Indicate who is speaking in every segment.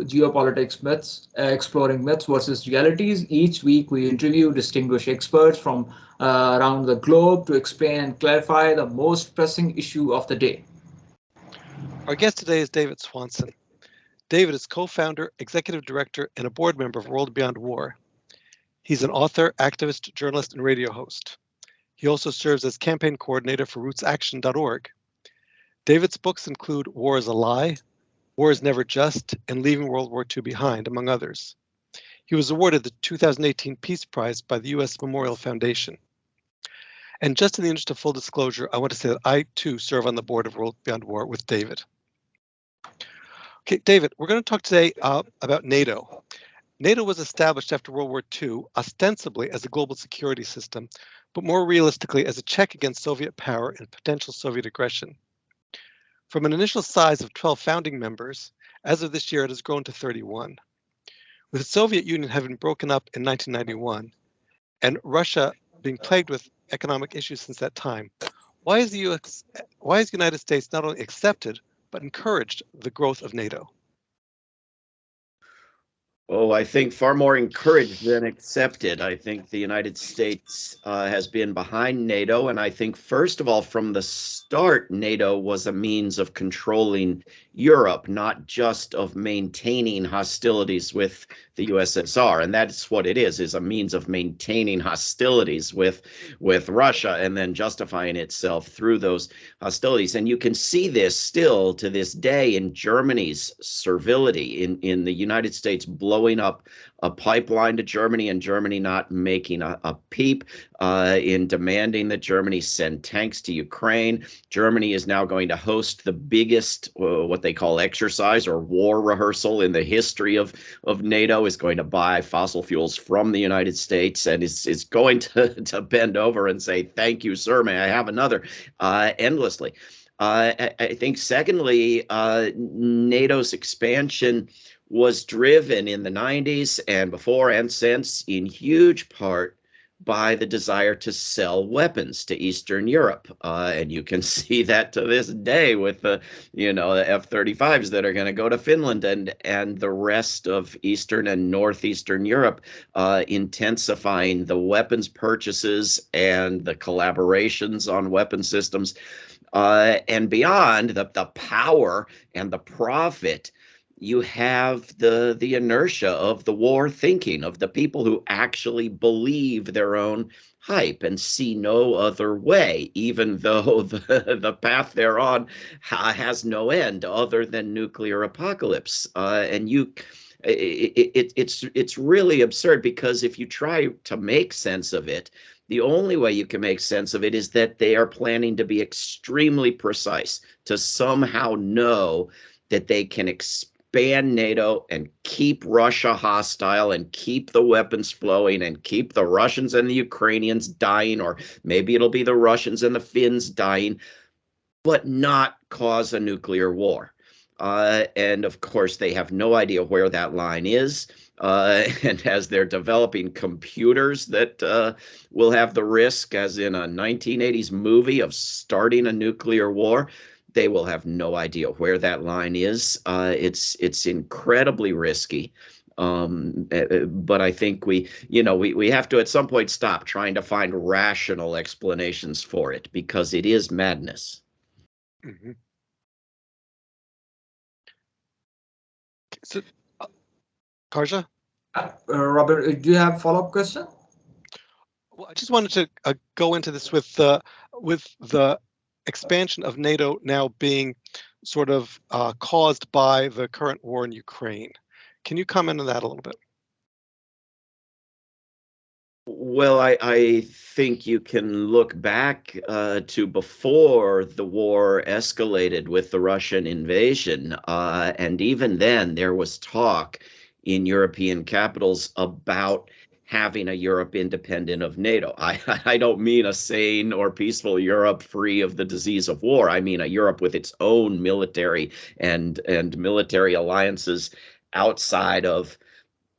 Speaker 1: Geopolitics Myths, Exploring Myths versus Realities. Each week, we interview distinguished experts from around the globe to explain and clarify the most pressing issue of the day.
Speaker 2: Our guest today is David Swanson. David is co-founder, executive director, and a board member of World Beyond War. He's an author, activist, journalist, and radio host. He also serves as campaign coordinator for rootsaction.org. David's books include War is a Lie, War is Never Just, and Leaving World War II Behind, among others. He was awarded the 2018 Peace Prize by the U.S. Memorial Foundation. And just in the interest of full disclosure, I want to say that I, too, serve on the board of World Beyond War with David. Okay, David, we're going to talk today about NATO. NATO was established after World War II, ostensibly as a global security system, but more realistically as a check against Soviet power and potential Soviet aggression. From an initial size of 12 founding members, as of this year, it has grown to 31. With the Soviet Union having broken up in 1991 and Russia being plagued with economic issues since that time, why has the United States not only accepted but encouraged the growth of NATO?
Speaker 3: Oh, I think far more encouraged than accepted. I think the United States has been behind NATO. And I think, first of all, from the start, NATO was a means of controlling Europe, not just of maintaining hostilities with the USSR. And that's what it is a means of maintaining hostilities with Russia and then justifying itself through those hostilities. And you can see this still to this day in Germany's servility, in the United States blowing up a pipeline to Germany and Germany not making a peep, in demanding that Germany send tanks to Ukraine. Germany is now going to host the biggest, what they call exercise or war rehearsal in the history of NATO, is going to buy fossil fuels from the United States and is going to bend over and say, thank you, sir, may I have another, endlessly. I think, secondly, NATO's expansion was driven in the 90s and before and since in huge part by the desire to sell weapons to Eastern Europe. And you can see that to this day with the F-35s that are going to go to Finland and the rest of Eastern and Northeastern Europe, intensifying the weapons purchases and the collaborations on weapon systems, and beyond the power and the profit. You have the inertia of the war thinking, of the people who actually believe their own hype and see no other way, even though the path they're on has no end other than nuclear apocalypse. And it's really absurd, because if you try to make sense of it, the only way you can make sense of it is that they are planning to be extremely precise, to somehow know that they can expand NATO and keep Russia hostile and keep the weapons flowing and keep the Russians and the Ukrainians dying, or maybe it'll be the Russians and the Finns dying, but not cause a nuclear war. And of course, they have no idea where that line is. And as they're developing computers that will have the risk, as in a 1980s movie, of starting a nuclear war, they will have no idea where that line is. It's incredibly risky. But I think we have to at some point stop trying to find rational explanations for it, because it is madness.
Speaker 2: Mm-hmm. So, Karja?
Speaker 1: Robert, do you have a follow-up question?
Speaker 2: Well, I just wanted to go into this with the expansion of NATO now being sort of caused by the current war in Ukraine. Can you comment on that a little bit?
Speaker 3: Well, I think you can look back to before the war escalated with the Russian invasion. And even then, there was talk in European capitals about having a Europe independent of NATO. I don't mean a sane or peaceful Europe free of the disease of war. I mean a Europe with its own military and military alliances outside of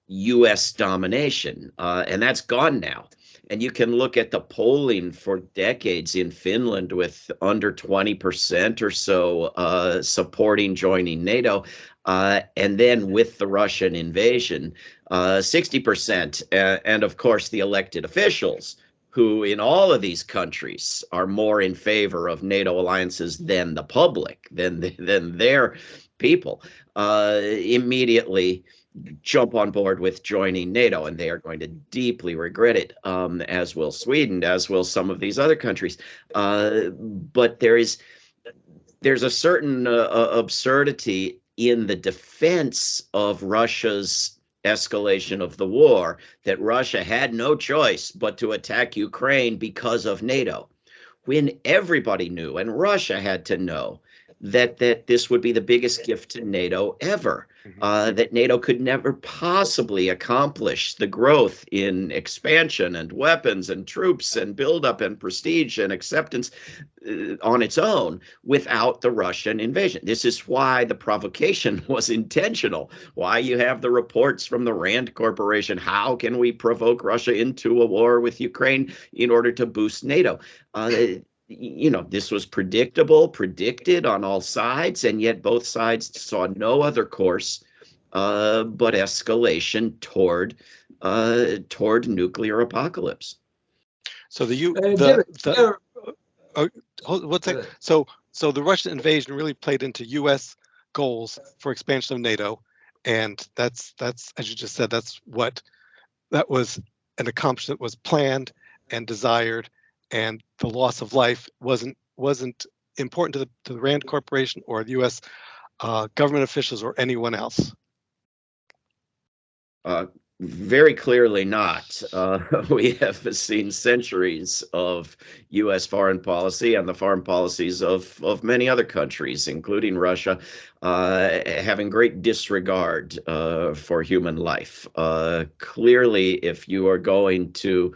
Speaker 3: U.S. domination, and that's gone now. And you can look at the polling for decades in Finland with under 20% or so supporting joining NATO. And then with the Russian invasion, 60%. And of course, the elected officials, who in all of these countries are more in favor of NATO alliances than the public, than their people, immediately jump on board with joining NATO, and they are going to deeply regret it, as will Sweden, as will some of these other countries. But there's a certain absurdity in the defense of Russia's escalation of the war, that Russia had no choice but to attack Ukraine because of NATO, when everybody knew, and Russia had to know, that this would be the biggest gift to NATO ever. That NATO could never possibly accomplish the growth in expansion and weapons and troops and buildup and prestige and acceptance on its own without the Russian invasion. This is why the provocation was intentional, why you have the reports from the Rand Corporation. How can we provoke Russia into a war with Ukraine in order to boost NATO? This was predicted on all sides, and yet both sides saw no other course but escalation toward nuclear apocalypse.
Speaker 2: So one second. So the Russian invasion really played into U.S. goals for expansion of NATO, and that's as you just said, that was an accomplishment, was planned and desired, and the loss of life wasn't important to the Rand Corporation or the U.S. Government officials or anyone else.
Speaker 3: Very clearly not. We have seen centuries of U.S. foreign policy and the foreign policies of many other countries, including Russia, having great disregard for human life. Clearly, if you are going to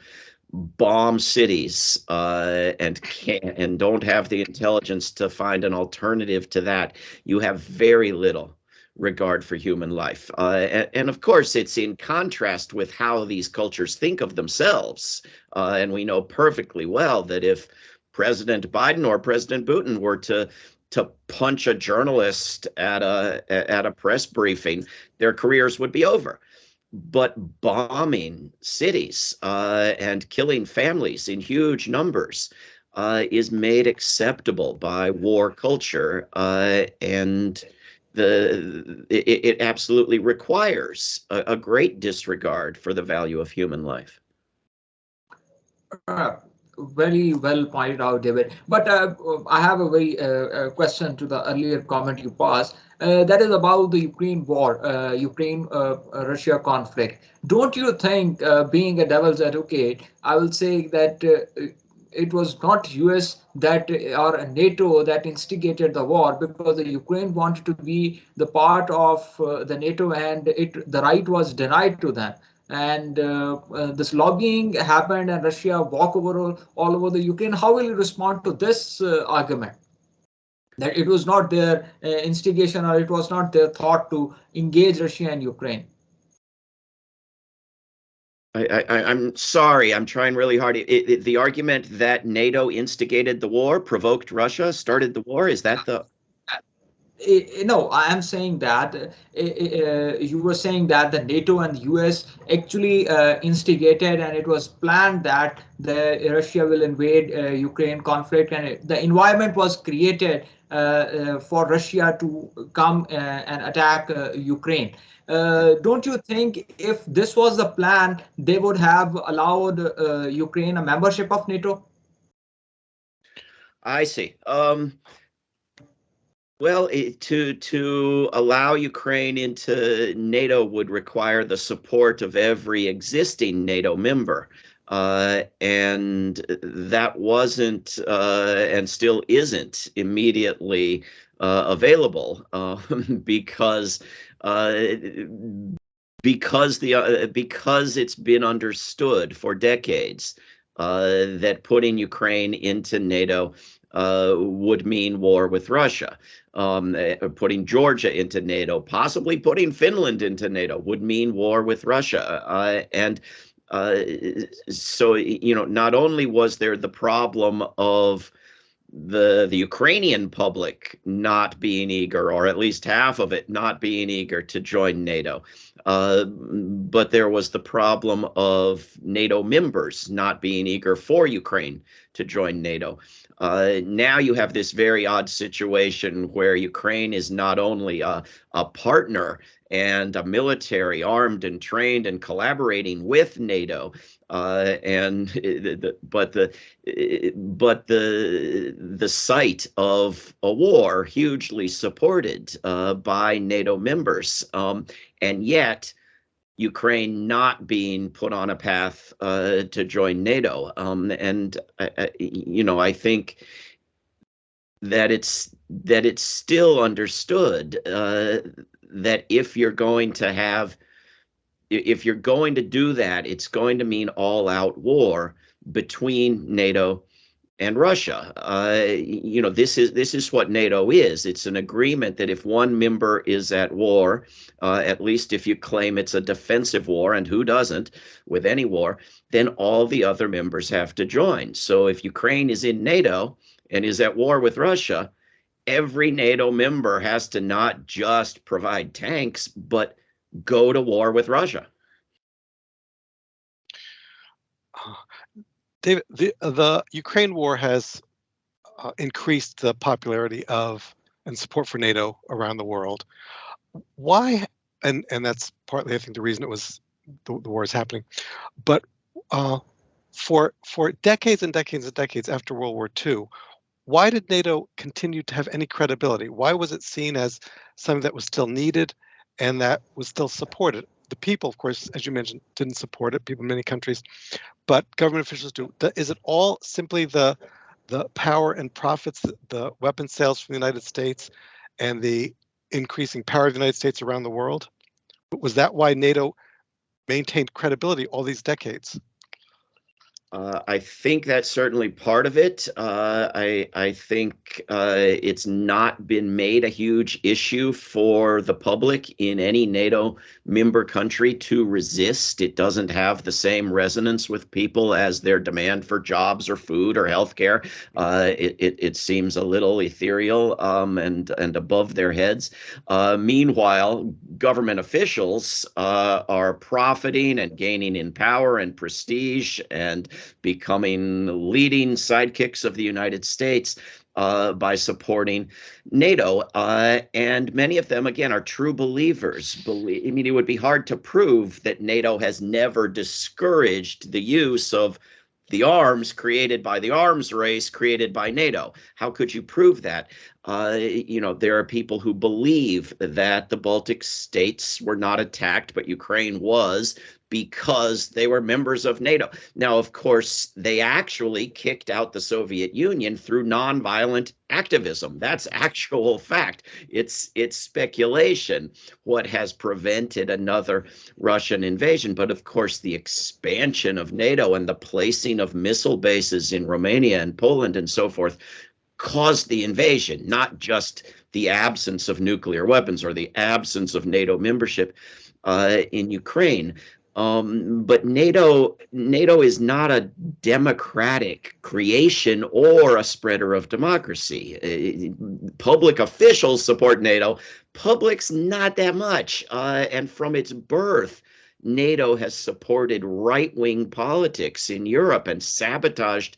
Speaker 3: bomb cities and don't have the intelligence to find an alternative to that, you have very little regard for human life. And of course, it's in contrast with how these cultures think of themselves. And we know perfectly well that if President Biden or President Putin were to punch a journalist at a press briefing, their careers would be over. But bombing cities and killing families in huge numbers is made acceptable by war culture, and it absolutely requires a great disregard for the value of human life.
Speaker 1: Very well pointed out, David. But I have a very question to the earlier comment you passed. That is about the Ukraine war, Ukraine-Russia conflict. Don't you think, being a devil's advocate, I will say that it was not US that or NATO that instigated the war, because the Ukraine wanted to be the part of the NATO, and the right was denied to them. And this lobbying happened, and Russia walk over all over the Ukraine. How will you respond to this argument, that it was not their instigation, or it was not their thought to engage Russia and Ukraine?
Speaker 3: I'm sorry, I'm trying really hard. The argument that NATO instigated the war, provoked Russia, started the war, is that the...
Speaker 1: No, I am saying that you were saying that the NATO and the US actually instigated, and it was planned that Russia will invade Ukraine conflict, and the environment was created for Russia to come and attack Ukraine. Don't you think if this was the plan, they would have allowed Ukraine a membership of NATO?
Speaker 3: I see. Well, to allow Ukraine into NATO would require the support of every existing NATO member. And that wasn't and still isn't immediately available because it's been understood for decades that putting Ukraine into NATO would mean war with Russia. Putting Georgia into NATO, possibly putting Finland into NATO, would mean war with Russia. And So, not only was there the problem of the Ukrainian public not being eager, or at least half of it not being eager to join NATO, but there was the problem of NATO members not being eager for Ukraine to join NATO. Now you have this very odd situation where Ukraine is not only a partner and a military armed and trained and collaborating with NATO, but the site of a war hugely supported by NATO members, and yet Ukraine not being put on a path to join NATO. And I think that it's still understood that if you're going to do that, it's going to mean all-out war between NATO and Russia. This is what NATO is. It's an agreement that if one member is at war, at least if you claim it's a defensive war, and who doesn't with any war, then all the other members have to join. So if Ukraine is in NATO and is at war with Russia, every NATO member has to not just provide tanks, but go to war with Russia.
Speaker 2: David, the Ukraine war has increased the popularity of and support for NATO around the world. Why? And that's partly, I think, the reason it was the war is happening. But for decades and decades and decades after World War II, why did NATO continue to have any credibility? Why was it seen as something that was still needed and that was still supported? The people, of course, as you mentioned, didn't support it, people in many countries, but government officials do. Is it all simply the power and profits, the weapon sales from the United States and the increasing power of the United States around the world? Was that why NATO maintained credibility all these decades?
Speaker 3: I think that's certainly part of it. I think it's not been made a huge issue for the public in any NATO member country to resist. It doesn't have the same resonance with people as their demand for jobs or food or healthcare. It seems a little ethereal and above their heads. Meanwhile, government officials are profiting and gaining in power and prestige and becoming leading sidekicks of the United States by supporting NATO. And many of them, again, are true believers. It would be hard to prove that NATO has never discouraged the use of the arms created by the arms race created by NATO. How could you prove that? There are people who believe that the Baltic states were not attacked, but Ukraine was, because they were members of NATO. Now, of course, they actually kicked out the Soviet Union through nonviolent activism. That's actual fact. It's speculation what has prevented another Russian invasion. But of course, the expansion of NATO and the placing of missile bases in Romania and Poland and so forth caused the invasion, not just the absence of nuclear weapons or the absence of NATO membership in Ukraine. But NATO is not a democratic creation or a spreader of democracy. Public officials support NATO. Public's not that much. And from its birth, NATO has supported right-wing politics in Europe and sabotaged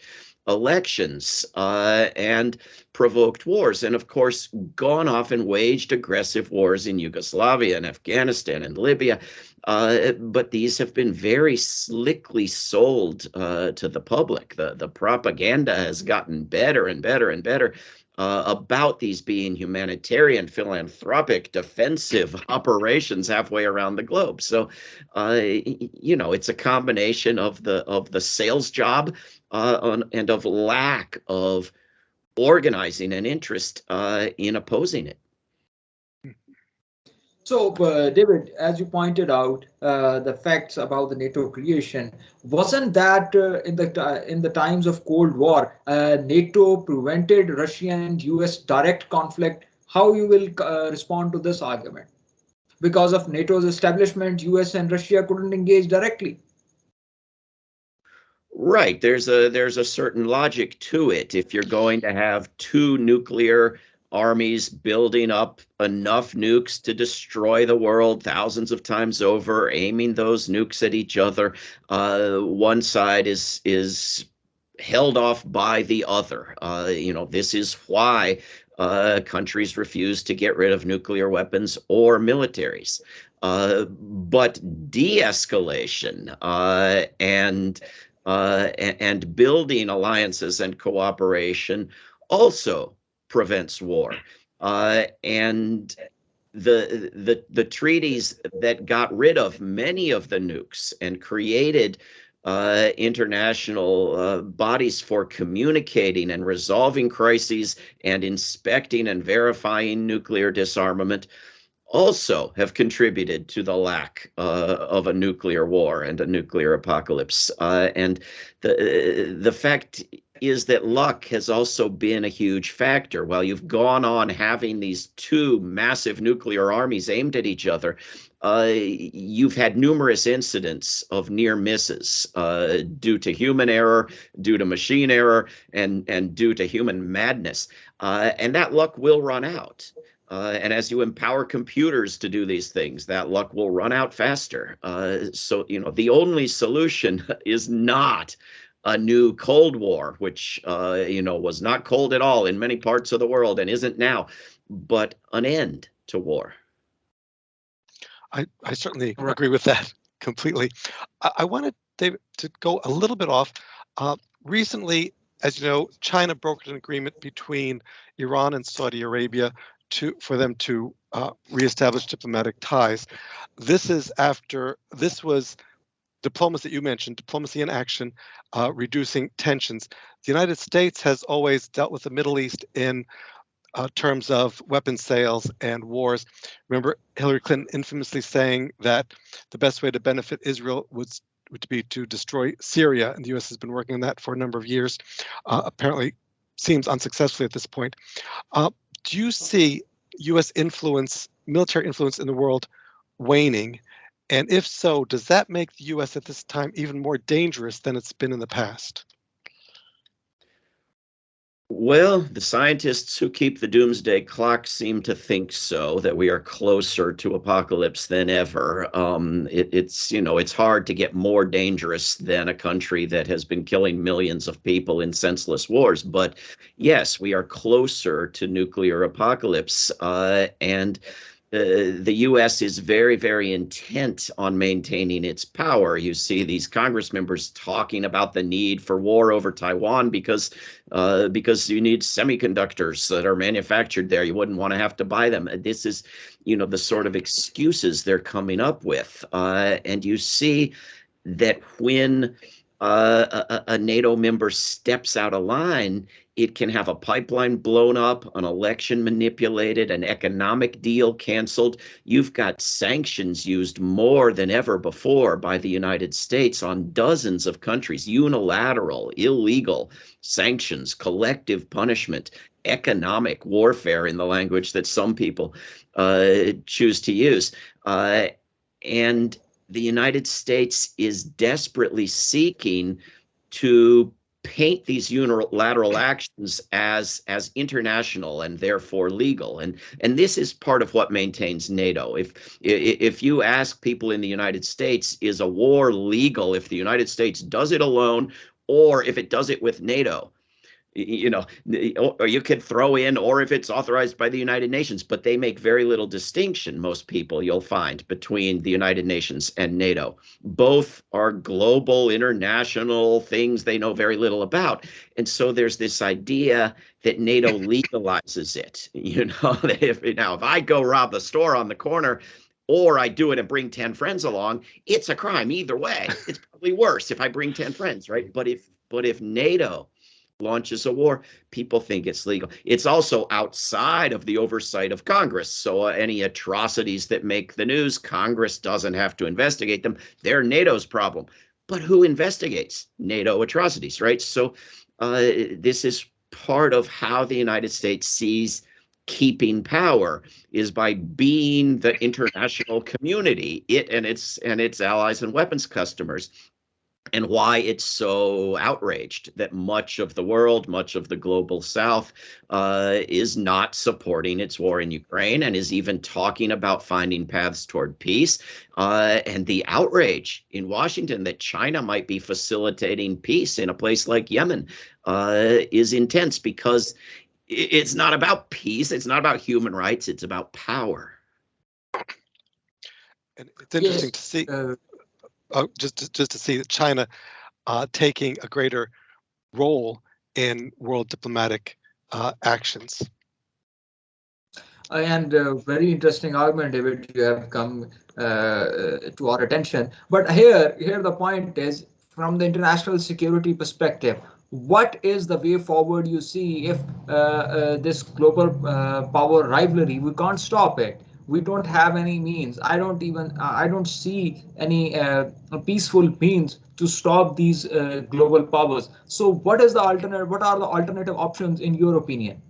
Speaker 3: elections and provoked wars, and of course gone off and waged aggressive wars in Yugoslavia and Afghanistan and Libya. But these have been very slickly sold to the public. The propaganda has gotten better and better and better about these being humanitarian, philanthropic, defensive operations halfway around the globe. So, it's a combination of the sales job and of lack of organizing and interest in opposing it.
Speaker 1: So, David, as you pointed out, the facts about the NATO creation, wasn't that in the times of Cold War, NATO prevented Russia and US direct conflict? How you will respond to this argument? Because of NATO's establishment, US and Russia couldn't engage directly.
Speaker 3: Right. There's a certain logic to it. If you're going to have two nuclear armies building up enough nukes to destroy the world thousands of times over, aiming those nukes at each other, one side is held off by the other. This is why countries refuse to get rid of nuclear weapons or militaries. But de-escalation and building alliances and cooperation also prevents war. And the treaties that got rid of many of the nukes and created international bodies for communicating and resolving crises and inspecting and verifying nuclear disarmament also have contributed to the lack of a nuclear war and a nuclear apocalypse. And the fact is that luck has also been a huge factor. While you've gone on having these two massive nuclear armies aimed at each other, you've had numerous incidents of near misses due to human error, due to machine error, and due to human madness. And that luck will run out. And as you empower computers to do these things, that luck will run out faster. So, the only solution is not a new Cold War, which, was not cold at all in many parts of the world and isn't now, but an end to war.
Speaker 2: I certainly
Speaker 1: Right.
Speaker 2: agree with that completely. I wanted David to go a little bit off. Recently, as you know, China brokered an agreement between Iran and Saudi Arabia for them to reestablish diplomatic ties. This was diplomacy that you mentioned, diplomacy in action, reducing tensions. The United States has always dealt with the Middle East in terms of weapons sales and wars. Remember Hillary Clinton infamously saying that the best way to benefit Israel would be to destroy Syria, and the U.S. has been working on that for a number of years. Apparently, seems unsuccessfully at this point. Do you see U.S. influence, military influence in the world, waning? And if so, does that make the U.S. at this time even more dangerous than it's been in the past?
Speaker 3: Well, the scientists who keep the doomsday clock seem to think so, that we are closer to apocalypse than ever. It's hard to get more dangerous than a country that has been killing millions of people in senseless wars. But yes, we are closer to nuclear apocalypse. And the U.S. is very, very intent on maintaining its power. You see these Congress members talking about the need for war over Taiwan because you need semiconductors that are manufactured there. You wouldn't want to have to buy them. This is, the sort of excuses they're coming up with. And you see that when a NATO member steps out of line, it can have a pipeline blown up, an election manipulated, an economic deal canceled. You've got sanctions used more than ever before by the United States on dozens of countries, unilateral, illegal sanctions, collective punishment, economic warfare in the language that some people choose to use. And the United States is desperately seeking to paint these unilateral actions as international and therefore legal, and this is part of what maintains NATO. If you ask people in the United States, is a war legal if the United States does it alone or if it does it with NATO, or you could throw in, or if it's authorized by the United Nations, but they make very little distinction, most people you'll find, between the United Nations and NATO. Both are global, international things they know very little about. And so there's this idea that NATO legalizes it. That if I go rob the store on the corner, or I do it and bring 10 friends along, it's a crime either way. It's probably worse if I bring 10 friends, right? But if NATO launches a war, people think it's legal. It's also outside of the oversight of Congress. So any atrocities that make the news, Congress doesn't have to investigate them. They're NATO's problem. But who investigates NATO atrocities, right? So this is part of how the United States sees keeping power, is by being the international community, it and its allies and weapons customers. and why it's so outraged that much of the world, much of the global South, is not supporting its war in Ukraine and is even talking about finding paths toward peace. And the outrage in Washington that China might be facilitating peace in a place like Yemen is intense, because it's not about peace, it's not about human rights, it's about power.
Speaker 2: And it's interesting
Speaker 1: Yes.
Speaker 2: to see, just to see that China taking a greater role in world diplomatic actions.
Speaker 1: And very interesting argument, David, you have come to our attention. But here the point is, from the international security perspective, what is the way forward you see if this global power rivalry, we can't stop it. We don't have any means. I don't see any peaceful means to stop these global powers. So what is the alternative? What are the alternative options in your opinion?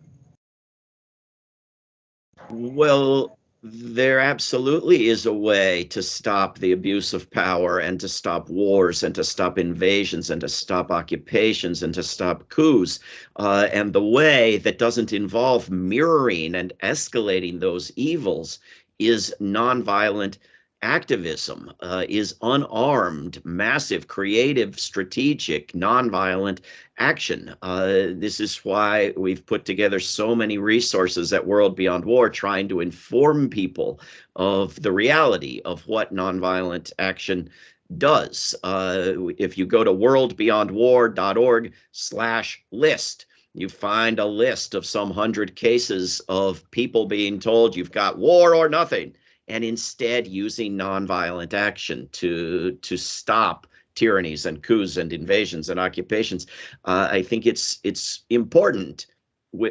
Speaker 3: Well, there absolutely is a way to stop the abuse of power and to stop wars and to stop invasions and to stop occupations and to stop coups. And the way that doesn't involve mirroring and escalating those evils is nonviolent activism, is unarmed, massive, creative, strategic, nonviolent action. This is why we've put together so many resources at World Beyond War, trying to inform people of the reality of what nonviolent action does. If you go to worldbeyondwar.org/list, you find a list of some 100 cases of people being told you've got war or nothing, and instead using nonviolent action to stop tyrannies and coups and invasions and occupations. I think it's important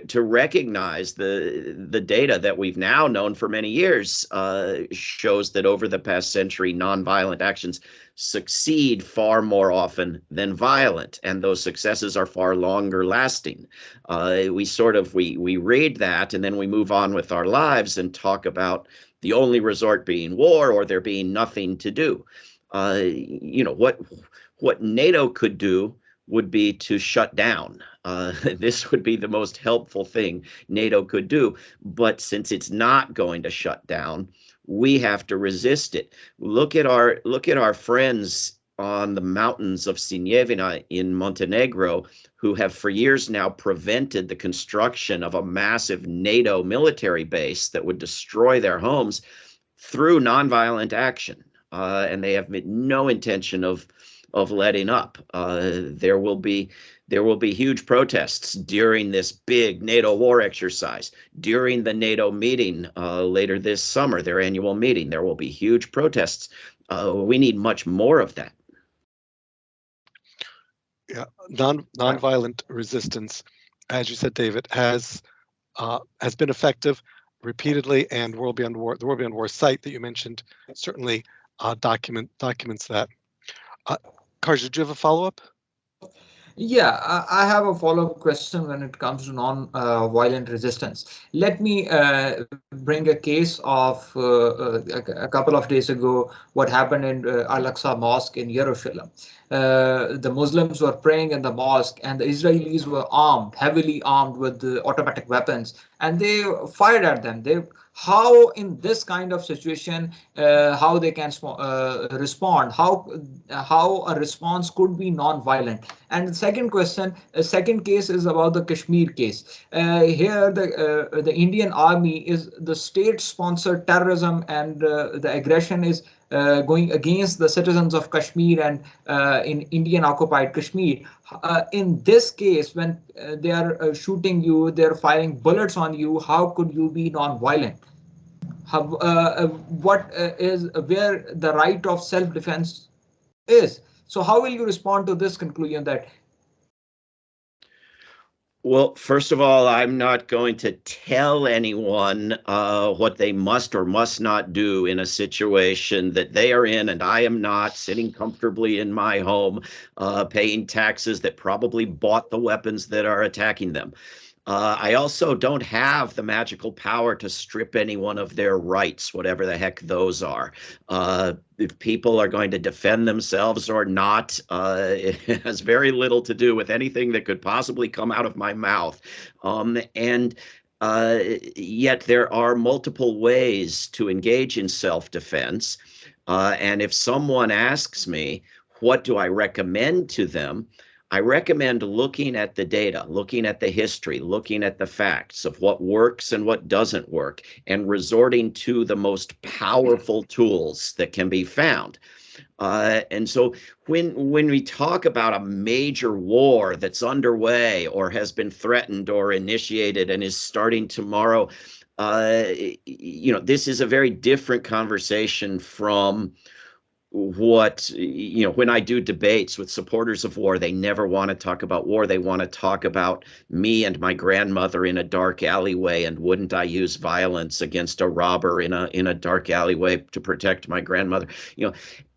Speaker 3: to recognize the data that we've now known for many years shows that over the past century, nonviolent actions succeed far more often than violent, and those successes are far longer lasting. We read that, and then we move on with our lives and talk about the only resort being war, or there being nothing to do. What NATO could do would be to shut down. This would be the most helpful thing NATO could do. But since it's not going to shut down, we have to resist it. Look at our friends on the mountains of Sinyevina in Montenegro, who have for years now prevented the construction of a massive NATO military base that would destroy their homes through nonviolent action. And they have no intention of letting up. There will be huge protests during this big NATO war exercise, during the NATO meeting later this summer, their annual meeting. There will be huge protests. We need much more of that.
Speaker 2: Yeah, nonviolent resistance, as you said, David, has been effective repeatedly, and the World Beyond War site that you mentioned certainly documents that. Karj, did you have a follow-up?
Speaker 1: Yeah, I have a follow-up question when it comes to non-violent resistance. Let me bring a case of a couple of days ago, what happened in Al-Aqsa Mosque in Jerusalem. The Muslims were praying in the mosque, and the Israelis were armed, heavily armed with automatic weapons, and they fired at them. How in this kind of situation, how they can respond, how a response could be non-violent. And the second question, second case is about the Kashmir case. Here, the Indian Army is the state-sponsored terrorism, and the aggression is going against the citizens of Kashmir and in Indian occupied Kashmir. In this case, when they are shooting you, they're firing bullets on you, how could you be non-violent? What is where the right of self-defense is? So how will you respond to this conclusion that?
Speaker 3: Well, first of all, I'm not going to tell anyone what they must or must not do in a situation that they are in, and I am not, sitting comfortably in my home, paying taxes that probably bought the weapons that are attacking them. I also don't have the magical power to strip anyone of their rights, whatever the heck those are. If people are going to defend themselves or not, it has very little to do with anything that could possibly come out of my mouth. And yet there are multiple ways to engage in self-defense. And if someone asks me, what do I recommend to them? I recommend looking at the data, looking at the history, looking at the facts of what works and what doesn't work, and resorting to the most powerful tools that can be found. And so when we talk about a major war that's underway or has been threatened or initiated and is starting tomorrow, this is a very different conversation from what, when I do debates with supporters of war, they never want to talk about war. They want to talk about me and my grandmother in a dark alleyway, and wouldn't I use violence against a robber in a dark alleyway to protect my grandmother.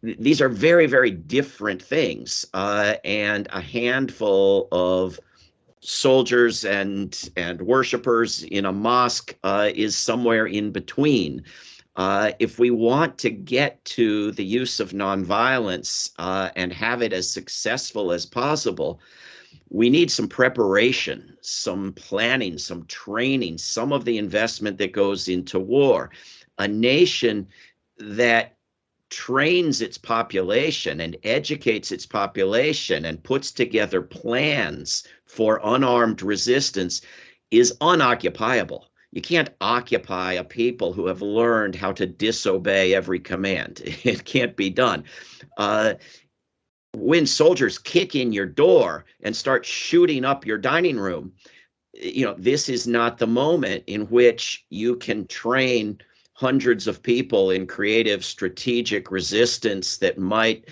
Speaker 3: These are very, very different things, and a handful of soldiers and worshipers in a mosque is somewhere in between. If we want to get to the use of nonviolence and have it as successful as possible, we need some preparation, some planning, some training, some of the investment that goes into war. A nation that trains its population and educates its population and puts together plans for unarmed resistance is unoccupiable. You can't occupy a people who have learned how to disobey every command. It can't be done. When soldiers kick in your door and start shooting up your dining room, this is not the moment in which you can train hundreds of people in creative strategic resistance that might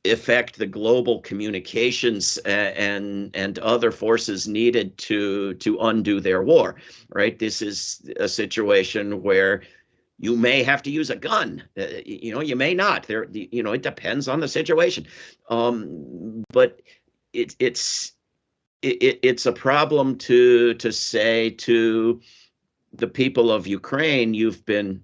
Speaker 3: affect the global communications and other forces needed to undo their war, right? This is a situation where you may have to use a gun. You may not. It depends on the situation. But it's a problem to say to the people of Ukraine, you've been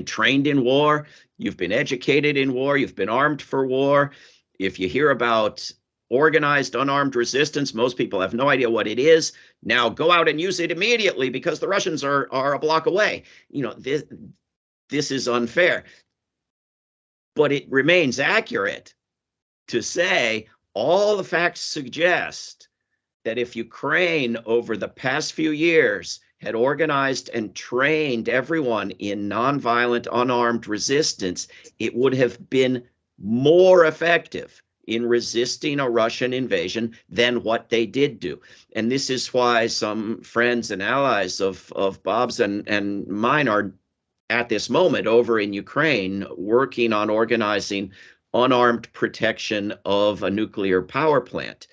Speaker 3: trained in war, you've been educated in war, you've been armed for war. If you hear about organized unarmed resistance, most people have no idea what it is. Now go out and use it immediately because the Russians are a block away. This is unfair. But it remains accurate to say all the facts suggest that if Ukraine over the past few years had organized and trained everyone in nonviolent, unarmed resistance, it would have been more effective in resisting a Russian invasion than what they did do. And this is why some friends and allies of Bob's and mine are at this moment over in Ukraine working on organizing unarmed protection of a nuclear power plant,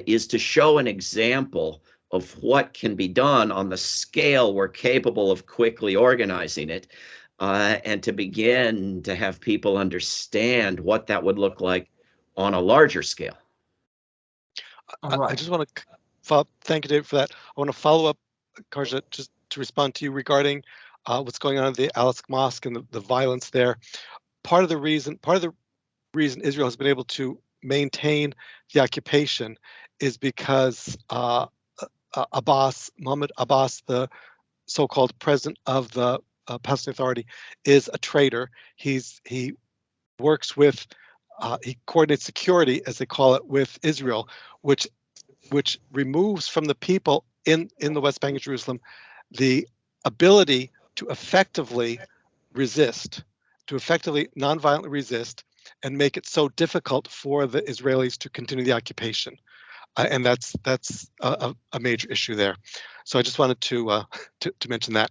Speaker 3: is to show an example of what can be done on the scale we're capable of quickly organizing it, and to begin to have people understand what that would look like on a larger scale.
Speaker 2: I just want to follow, thank you, David, for that. I want to follow up, Karja, just to respond to you regarding what's going on at the Al-Aqsa Mosque and the violence there. Part of the reason Israel has been able to maintain the occupation is because Mohammed Abbas, the so-called president of the Palestinian Authority, is a traitor. He works with, he coordinates security, as they call it, with Israel, which removes from the people in the West Bank and Jerusalem the ability to effectively resist, to effectively nonviolently resist, and make it so difficult for the Israelis to continue the occupation. And that's a major issue there. So I just wanted to mention that.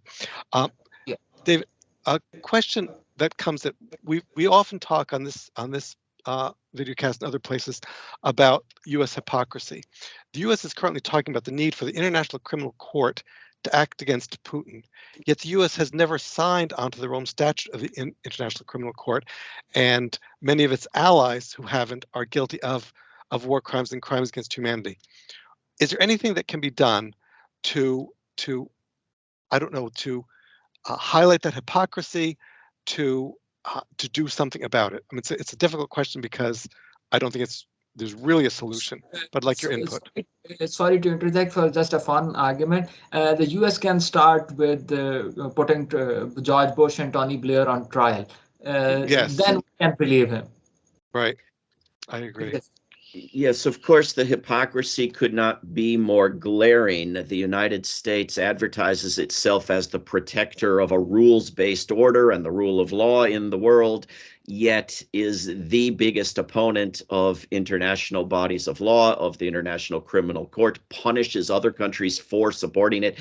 Speaker 1: Yeah.
Speaker 2: David, a question that comes that we often talk on this videocast and other places about U.S. hypocrisy. The U.S. is currently talking about the need for the International Criminal Court to act against Putin. Yet the U.S. has never signed onto the Rome Statute of the International Criminal Court, and many of its allies who haven't are guilty of war crimes and crimes against humanity. is there anything that can be done to I don't know, to highlight that hypocrisy, to do something about it? I mean, it's a difficult question because I don't think there's really a solution, but I'd like your input.
Speaker 1: Sorry to interject for just a fun argument. The US can start with putting George Bush and Tony Blair on trial.
Speaker 2: Yes.
Speaker 1: Then we can believe him.
Speaker 2: Right. I agree.
Speaker 3: Yes, of course, the hypocrisy could not be more glaring. The United States advertises itself as the protector of a rules-based order and the rule of law in the world, yet is the biggest opponent of international bodies of law, of the International Criminal Court, punishes other countries for supporting it.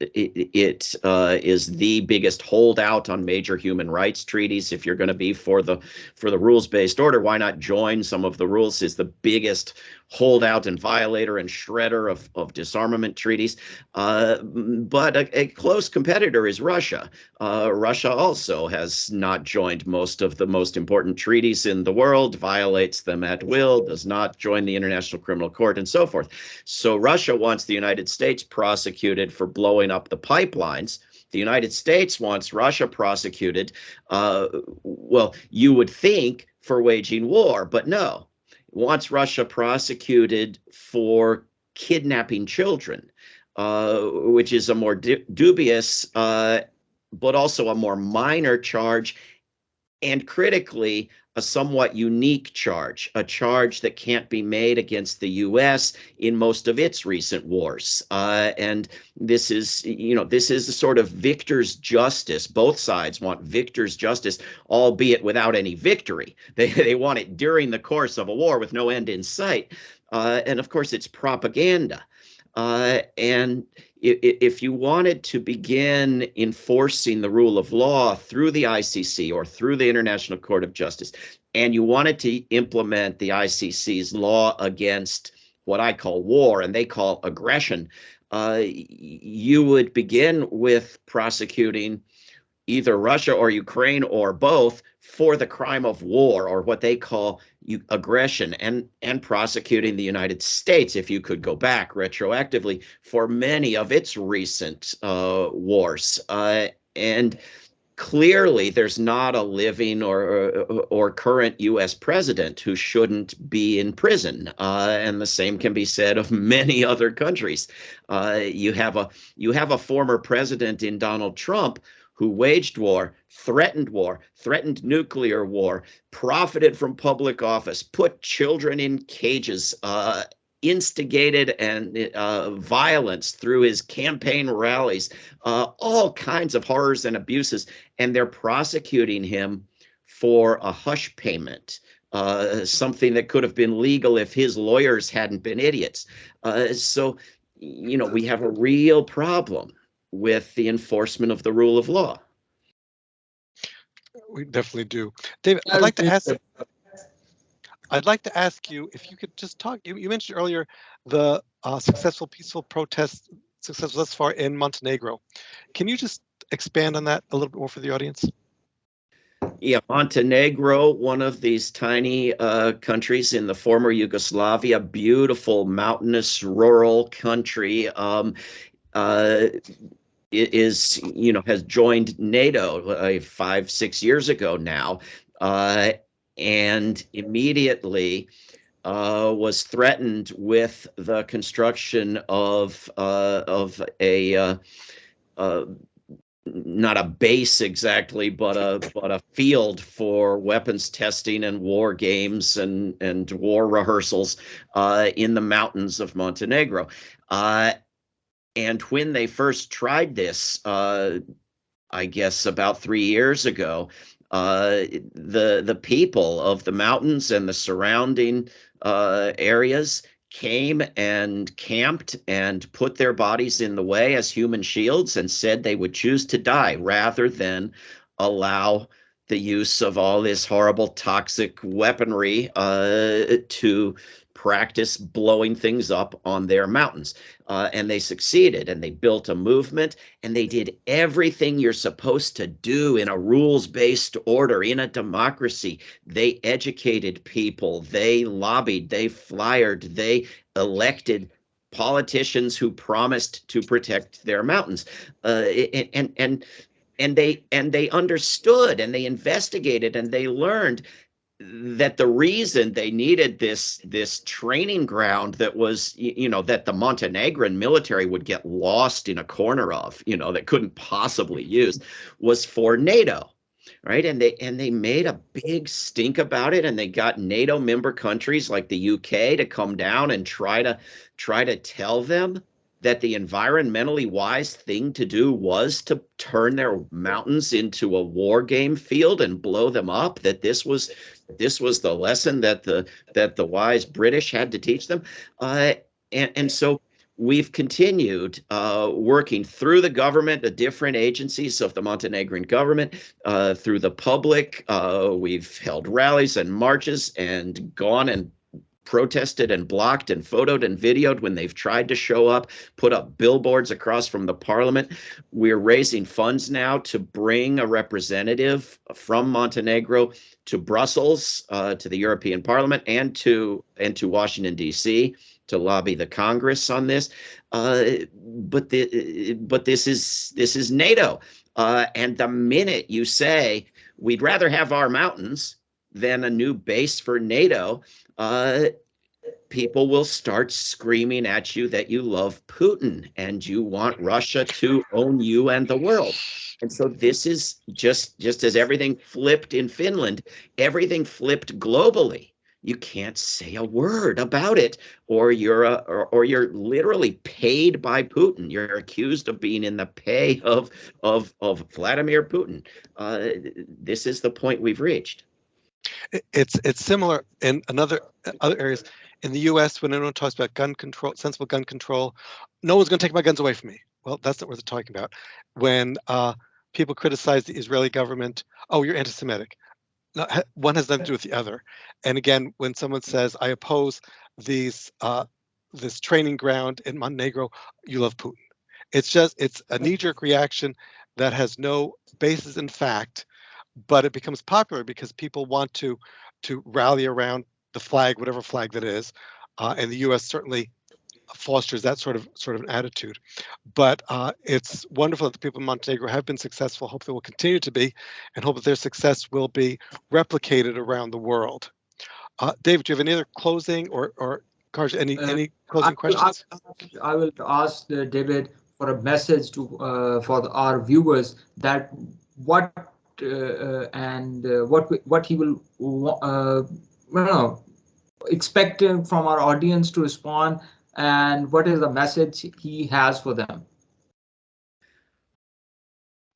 Speaker 3: It is the biggest holdout on major human rights treaties. If you're going to be for the rules-based order, why not join some of the rules? Is the biggest holdout and violator and shredder of disarmament treaties. But a close competitor is Russia. Russia also has not joined most of the most important treaties in the world, violates them at will, does not join the International Criminal Court, and so forth. So Russia wants the United States prosecuted for blowing up the pipelines. The United States wants Russia prosecuted, well, you would think for waging war, but no. Wants Russia prosecuted for kidnapping children, which is a more dubious, but also a more minor charge, and critically, a somewhat unique charge, a charge that can't be made against the U.S. in most of its recent wars. And this is, this is a sort of victor's justice. Both sides want victor's justice, albeit without any victory. They want it during the course of a war with no end in sight. And of course, it's propaganda. And if you wanted to begin enforcing the rule of law through the ICC or through the International Court of Justice, and you wanted to implement the ICC's law against what I call war and they call aggression, you would begin with prosecuting either Russia or Ukraine or both for the crime of war, or what they call aggression, and prosecuting the United States, if you could go back retroactively, for many of its recent wars. And clearly there's not a living or current U.S. president who shouldn't be in prison, and the same can be said of many other countries. You have a former president in Donald Trump who waged war, threatened nuclear war, profited from public office, put children in cages, instigated and violence through his campaign rallies, all kinds of horrors and abuses, and they're prosecuting him for a hush payment, something that could have been legal if his lawyers hadn't been idiots. So, we have a real problem with the enforcement of the rule of law.
Speaker 2: We definitely do. David, I'd like to ask you if you could just talk. You mentioned earlier the successful peaceful protests successful thus far in Montenegro. Can you just expand on that a little bit more for the audience?
Speaker 3: Yeah, Montenegro, one of these tiny countries in the former Yugoslavia, beautiful mountainous rural country. Has joined NATO 5-6 years ago now, and immediately was threatened with the construction of a not a base exactly, but a field for weapons testing and war games and war rehearsals in the mountains of Montenegro. And when they first tried this, I guess about 3 years ago, the people of the mountains and the surrounding areas came and camped and put their bodies in the way as human shields and said they would choose to die rather than allow the use of all this horrible toxic weaponry to practice blowing things up on their mountains. And they succeeded, and they built a movement, and they did everything you're supposed to do in a rules-based order, in a democracy. They educated people, they lobbied, they flyered, they elected politicians who promised to protect their mountains. And they understood, and they investigated, and they learned that the reason they needed this training ground that was, that the Montenegrin military would get lost in a corner of, that couldn't possibly use, was for NATO. Right. And they made a big stink about it, and they got NATO member countries like the UK to come down and try to tell them that the environmentally wise thing to do was to turn their mountains into a war game field and blow them up, that this was the lesson that the wise British had to teach them. And so we've continued working through the government, the different agencies of the Montenegrin government, through the public. We've held rallies and marches and gone and protested and blocked and photoed and videoed when they've tried to show up, put up billboards across from the parliament. We're raising funds now to bring a representative from Montenegro to Brussels, to the European Parliament, and to Washington, D.C., to lobby the Congress on this. But this is NATO. And the minute you say we'd rather have our mountains than a new base for NATO, people will start screaming at you that you love Putin and you want Russia to own you and the world. And so this is just as everything flipped in Finland, everything flipped globally. You can't say a word about it, or you're literally paid by Putin. You're accused of being in the pay of Vladimir Putin. This is the point we've reached.
Speaker 2: It's similar in other areas. In the U.S., when everyone talks about gun control, sensible gun control, no one's going to take my guns away from me. Well, that's not what they're talking about. When people criticize the Israeli government, oh, you're anti-Semitic. No, one has nothing to do with the other. And again, when someone says, I oppose this training ground in Montenegro, you love Putin. It's a knee-jerk reaction that has no basis in fact, but it becomes popular because people want to rally around the flag, whatever flag that is, and the U.S. certainly fosters that sort of an attitude. But it's wonderful that the people in Montenegro have been successful. Hope they will continue to be, and hope that their success will be replicated around the world. David, do you have any other closing or Karj, any closing questions?
Speaker 1: I will ask David for a message to for our viewers that what he will expect from our audience to respond, and what is the message he has for them.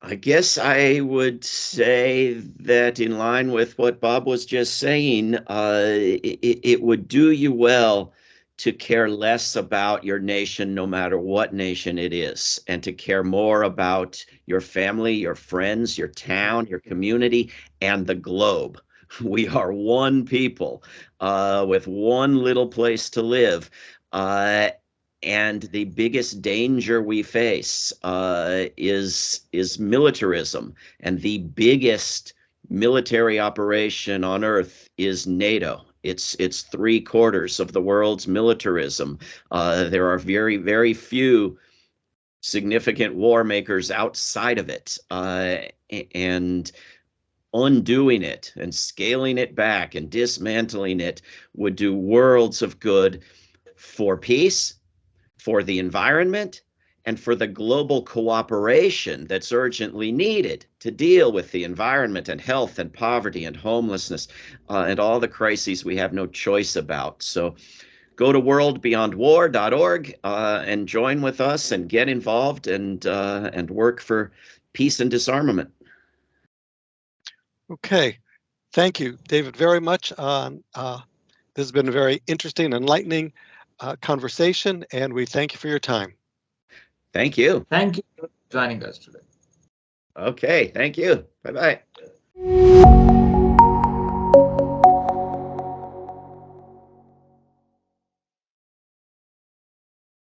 Speaker 3: I guess I would say that in line with what Bob was just saying, it would do you well to care less about your nation, no matter what nation it is, and to care more about your family, your friends, your town, your community, and the globe. We are one people with one little place to live. And the biggest danger we face is militarism. And the biggest military operation on earth is NATO. It's 3/4 of the world's militarism. There are very, very few significant war makers outside of it. And undoing it and scaling it back and dismantling it would do worlds of good for peace, for the environment, and for the global cooperation that's urgently needed to deal with the environment and health and poverty and homelessness and all the crises we have no choice about. So go to worldbeyondwar.org and join with us and get involved and work for peace and disarmament.
Speaker 2: Okay. Thank you, David, very much. This has been a very interesting and enlightening conversation, and we thank you for your time.
Speaker 3: Thank you.
Speaker 1: Thank you for joining us today.
Speaker 3: Okay, thank you. Bye-bye.